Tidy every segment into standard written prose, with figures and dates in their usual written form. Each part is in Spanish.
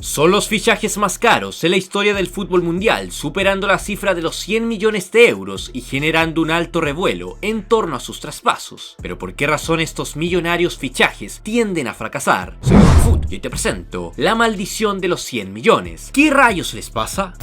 Son los fichajes más caros en la historia del fútbol mundial, superando la cifra de los 100 millones de euros y generando un alto revuelo en torno a sus traspasos. Pero ¿por qué razón estos millonarios fichajes tienden a fracasar? Soy Food y te presento la maldición de los 100 millones. ¿Qué rayos les pasa?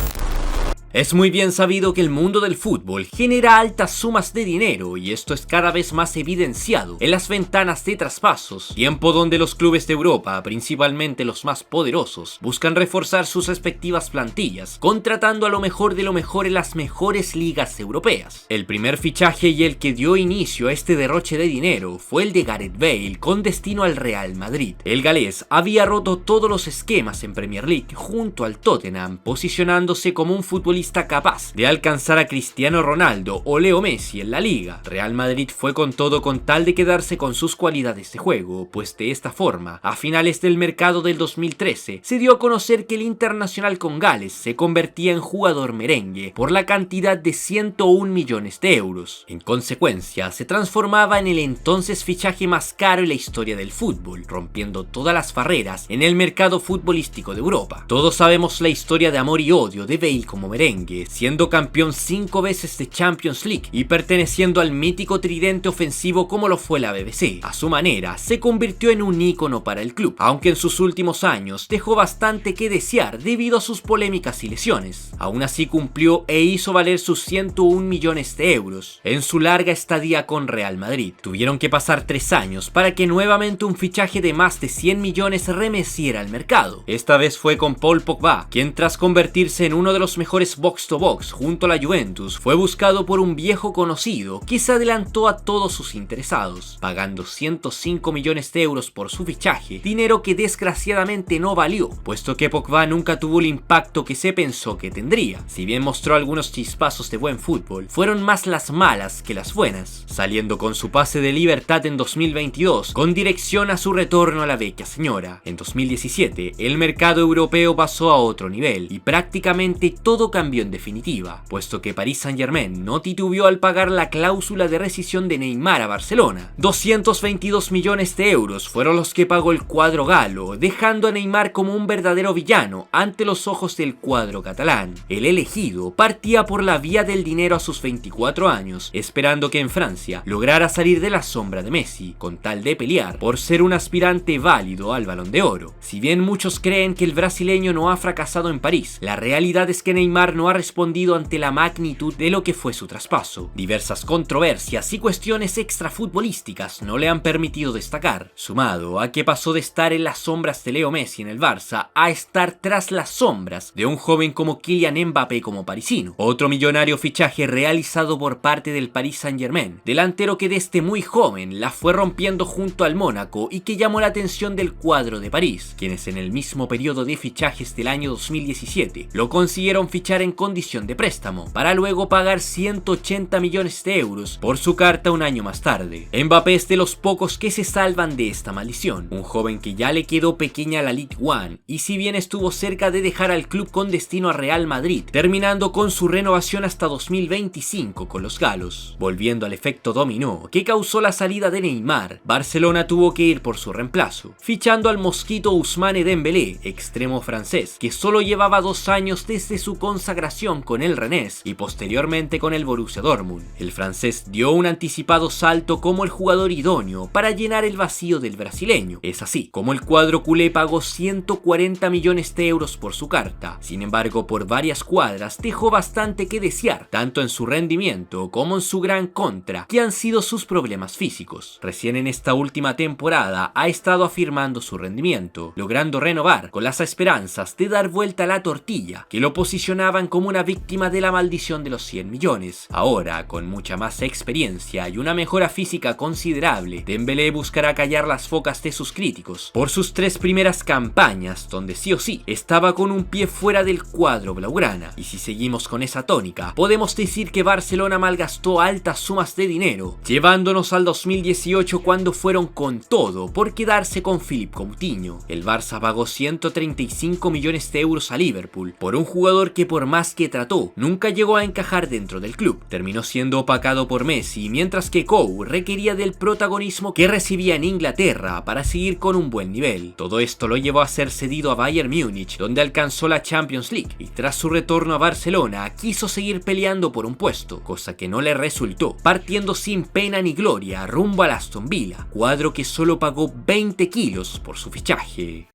Es muy bien sabido que el mundo del fútbol genera altas sumas de dinero y esto es cada vez más evidenciado en las ventanas de traspasos, tiempo donde los clubes de Europa, principalmente los más poderosos, buscan reforzar sus respectivas plantillas, contratando a lo mejor de lo mejor en las mejores ligas europeas. El primer fichaje y el que dio inicio a este derroche de dinero fue el de Gareth Bale con destino al Real Madrid. El galés había roto todos los esquemas en Premier League junto al Tottenham, posicionándose como un futbolista capaz de alcanzar a Cristiano Ronaldo o Leo Messi en la liga. Real Madrid fue con todo con tal de quedarse con sus cualidades de juego, pues de esta forma, a finales del mercado del 2013, se dio a conocer que el internacional con Gales se convertía en jugador merengue por la cantidad de 101 millones de euros. En consecuencia, se transformaba en el entonces fichaje más caro en la historia del fútbol, rompiendo todas las barreras en el mercado futbolístico de Europa. Todos sabemos la historia de amor y odio de Bale como merengue, siendo campeón 5 veces de Champions League y perteneciendo al mítico tridente ofensivo como lo fue la BBC. A su manera, se convirtió en un ícono para el club, aunque en sus últimos años dejó bastante que desear debido a sus polémicas y lesiones. Aún así cumplió e hizo valer sus 101 millones de euros en su larga estadía con Real Madrid. Tuvieron que pasar 3 años para que nuevamente un fichaje de más de 100 millones remeciera al mercado. Esta vez fue con Paul Pogba, quien tras convertirse en uno de los mejores box to box junto a la Juventus, fue buscado por un viejo conocido que se adelantó a todos sus interesados, pagando 105 millones de euros por su fichaje, dinero que desgraciadamente no valió, puesto que Pogba nunca tuvo el impacto que se pensó que tendría. Si bien mostró algunos chispazos de buen fútbol, fueron más las malas que las buenas, saliendo con su pase de libertad en 2022 con dirección a su retorno a la vecchia señora. En 2017, el mercado europeo pasó a otro nivel y prácticamente todo cambió en definitiva, puesto que Paris Saint-Germain no titubeó al pagar la cláusula de rescisión de Neymar a Barcelona. 222 millones de euros fueron los que pagó el cuadro galo, dejando a Neymar como un verdadero villano ante los ojos del cuadro catalán. El elegido partía por la vía del dinero a sus 24 años, esperando que en Francia lograra salir de la sombra de Messi, con tal de pelear por ser un aspirante válido al Balón de Oro. Si bien muchos creen que el brasileño no ha fracasado en París, la realidad es que Neymar no ha respondido ante la magnitud de lo que fue su traspaso. Diversas controversias y cuestiones extrafutbolísticas no le han permitido destacar, sumado a que pasó de estar en las sombras de Leo Messi en el Barça a estar tras las sombras de un joven como Kylian Mbappé como parisino. Otro millonario fichaje realizado por parte del Paris Saint-Germain, delantero que desde muy joven la fue rompiendo junto al Mónaco y que llamó la atención del cuadro de París, quienes en el mismo periodo de fichajes del año 2017 lo consiguieron fichar en condición de préstamo, para luego pagar 180 millones de euros por su carta un año más tarde. Mbappé es de los pocos que se salvan de esta maldición, un joven que ya le quedó pequeña la Ligue 1 y si bien estuvo cerca de dejar al club con destino a Real Madrid, terminando con su renovación hasta 2025 con los galos. Volviendo al efecto dominó que causó la salida de Neymar, Barcelona tuvo que ir por su reemplazo, fichando al mosquito Ousmane Dembélé, extremo francés, que solo llevaba 2 años desde su consagración con el Rennes y posteriormente con el Borussia Dortmund. El francés dio un anticipado salto como el jugador idóneo para llenar el vacío del brasileño. Es así como el cuadro culé pagó 140 millones de euros por su carta. Sin embargo, por varias cuadras dejó bastante que desear, tanto en su rendimiento como en su gran contra, que han sido sus problemas físicos. Recién en esta última temporada ha estado afirmando su rendimiento, logrando renovar con las esperanzas de dar vuelta a la tortilla que lo posicionaban como una víctima de la maldición de los 100 millones. Ahora, con mucha más experiencia y una mejora física considerable, Dembélé buscará callar las focas de sus críticos por sus 3 primeras campañas, donde sí o sí estaba con un pie fuera del cuadro blaugrana. Y si seguimos con esa tónica, podemos decir que Barcelona malgastó altas sumas de dinero, llevándonos al 2018 cuando fueron con todo por quedarse con Philippe Coutinho. El Barça pagó 135 millones de euros a Liverpool por un jugador que por más que trató, nunca llegó a encajar dentro del club. Terminó siendo opacado por Messi, mientras que Cole requería del protagonismo que recibía en Inglaterra para seguir con un buen nivel. Todo esto lo llevó a ser cedido a Bayern Múnich, donde alcanzó la Champions League, y tras su retorno a Barcelona quiso seguir peleando por un puesto, cosa que no le resultó, partiendo sin pena ni gloria rumbo al Aston Villa, cuadro que solo pagó 20 kilos por su fichaje.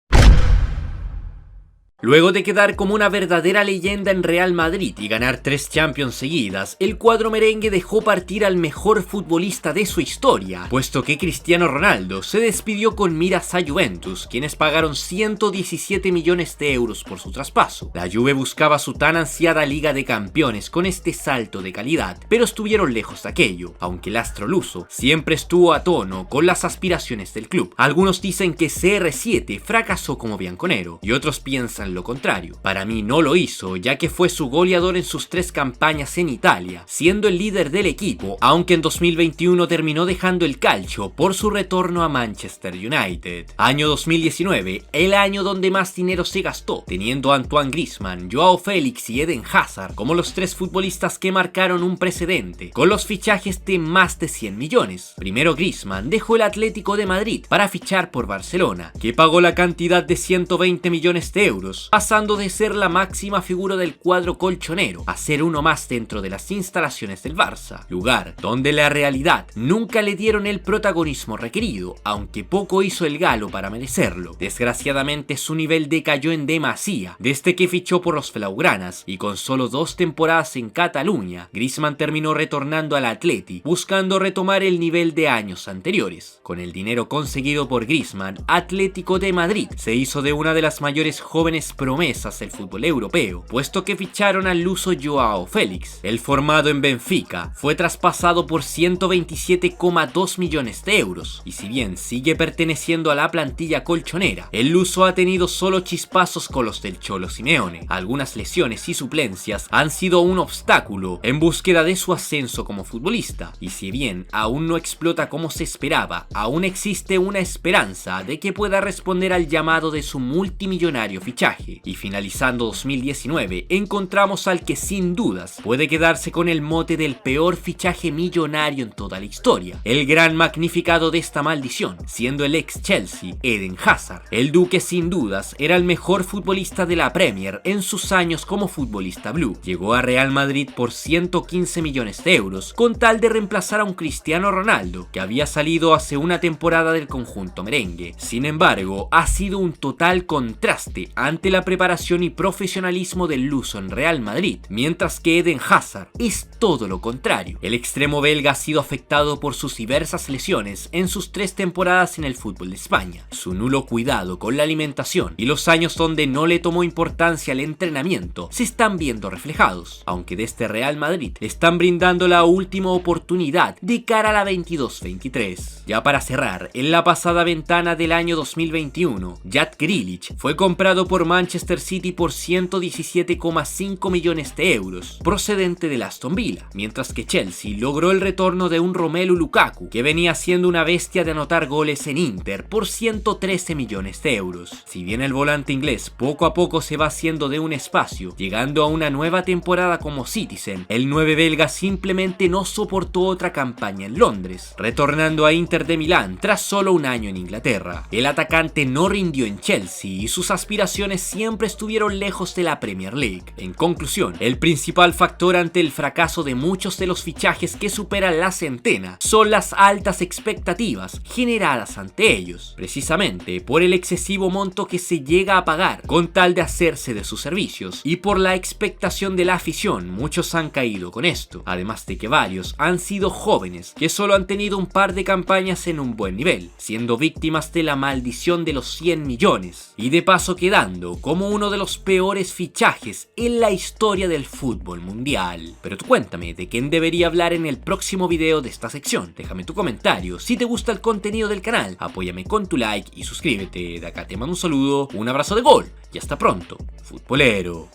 Luego de quedar como una verdadera leyenda en Real Madrid y ganar 3 Champions seguidas, el cuadro merengue dejó partir al mejor futbolista de su historia, puesto que Cristiano Ronaldo se despidió con miras a Juventus, quienes pagaron 117 millones de euros por su traspaso. La Juve buscaba su tan ansiada Liga de Campeones con este salto de calidad, pero estuvieron lejos de aquello, aunque el astro luso siempre estuvo a tono con las aspiraciones del club. Algunos dicen que CR7 fracasó como bianconero, y otros piensan lo contrario. Para mí no lo hizo, ya que fue su goleador en sus 3 campañas en Italia, siendo el líder del equipo, aunque en 2021 terminó dejando el calcio por su retorno a Manchester United. Año 2019, el año donde más dinero se gastó, teniendo a Antoine Griezmann, Joao Félix y Eden Hazard como los 3 futbolistas que marcaron un precedente, con los fichajes de más de 100 millones. Primero Griezmann dejó el Atlético de Madrid para fichar por Barcelona, que pagó la cantidad de 120 millones de euros, pasando de ser la máxima figura del cuadro colchonero a ser uno más dentro de las instalaciones del Barça, lugar donde la realidad nunca le dieron el protagonismo requerido, aunque poco hizo el galo para merecerlo. Desgraciadamente su nivel decayó en demasía desde que fichó por los Blaugranas, y con solo 2 temporadas en Cataluña, Griezmann terminó retornando al Atleti, buscando retomar el nivel de años anteriores. Con el dinero conseguido por Griezmann, Atlético de Madrid se hizo de una de las mayores jóvenes promesas del fútbol europeo, puesto que ficharon al luso Joao Félix. El formado en Benfica fue traspasado por 127,2 millones de euros, y si bien sigue perteneciendo a la plantilla colchonera, el luso ha tenido solo chispazos con los del Cholo Simeone. Algunas lesiones y suplencias han sido un obstáculo en búsqueda de su ascenso como futbolista, y si bien aún no explota como se esperaba, aún existe una esperanza de que pueda responder al llamado de su multimillonario fichaje. Y finalizando 2019, encontramos al que sin dudas puede quedarse con el mote del peor fichaje millonario en toda la historia, el gran magnificado de esta maldición, siendo el ex Chelsea Eden Hazard. El duque sin dudas era el mejor futbolista de la Premier en sus años como futbolista blue. Llegó a Real Madrid por 115 millones de euros con tal de reemplazar a un Cristiano Ronaldo que había salido hace una temporada del conjunto merengue. Sin embargo, ha sido un total contraste ante la preparación y profesionalismo del luso en Real Madrid, mientras que Eden Hazard es todo lo contrario. El extremo belga ha sido afectado por sus diversas lesiones en sus 3 temporadas en el fútbol de España, su nulo cuidado con la alimentación y los años donde no le tomó importancia al entrenamiento se están viendo reflejados, aunque desde Real Madrid le están brindando la última oportunidad de cara a la 22-23. Ya para cerrar, en la pasada ventana del año 2021, Jack Grealish fue comprado por Manchester City por 117,5 millones de euros, procedente del Aston Villa, mientras que Chelsea logró el retorno de un Romelu Lukaku, que venía siendo una bestia de anotar goles en Inter por 113 millones de euros. Si bien el volante inglés poco a poco se va haciendo de un espacio, llegando a una nueva temporada como Citizen, el 9 belga simplemente no soportó otra campaña en Londres, retornando a Inter de Milán tras solo un año en Inglaterra. El atacante no rindió en Chelsea y sus aspiraciones siempre estuvieron lejos de la Premier League. En conclusión, el principal factor ante el fracaso de muchos de los fichajes que superan la centena son las altas expectativas generadas ante ellos, precisamente por el excesivo monto que se llega a pagar con tal de hacerse de sus servicios, y por la expectación de la afición. Muchos han caído con esto, además de que varios han sido jóvenes que solo han tenido un par de campañas en un buen nivel, siendo víctimas de la maldición de los 100 millones, y de paso quedando como uno de los peores fichajes en la historia del fútbol mundial. Pero tú cuéntame, ¿de quién debería hablar en el próximo video de esta sección? Déjame tu comentario. Si te gusta el contenido del canal, apóyame con tu like y suscríbete. De acá te mando un saludo, un abrazo de gol y hasta pronto, futbolero.